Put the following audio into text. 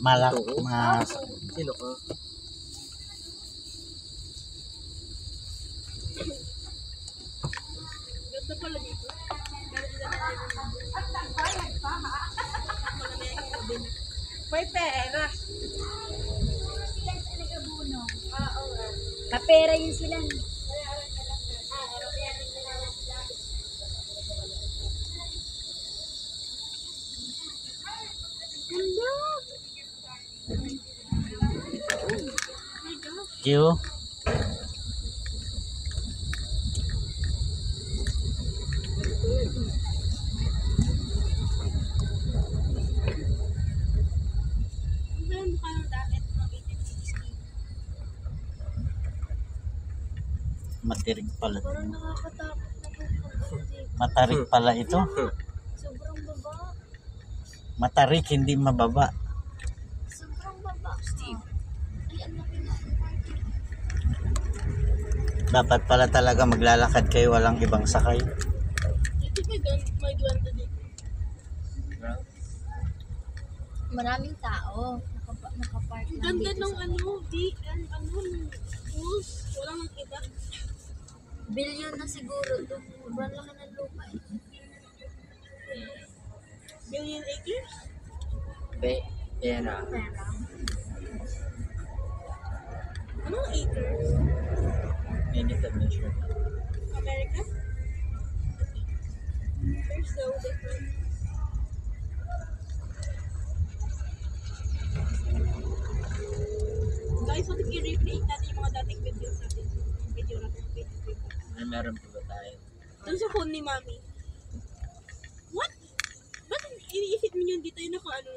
malak, Sino ka? Ganda pala dito. May pera. Kapera yun sila. Ganda. Q. Ang mukha ng dagat ng 1860. Matirik pala. Parang nakakatakot na po. Matarik pala ito. Sobrang baba. Matarik, hindi mababa. Sobrang baba. Steve. Ay, ang laki na. Dapat pala talaga maglalakad kayo walang ibang sakay. Dito may ganda dito. Maraming tao. Nakapark Ang lang ganda dito ng sa- rules. Walang nakita. Billion na siguro ito. Sobrang laki ng lupa eh. Billion acres? Pera. Pera. Anong acres? Unit of measurement. America? They're so different. Guys, what if i-replay natin yung mga dating videos natin? Video natin. Ay, meron pa ba tayo? Doon sa phone ni Mami. What? Ba't iniisip niyo dito yung naka ano?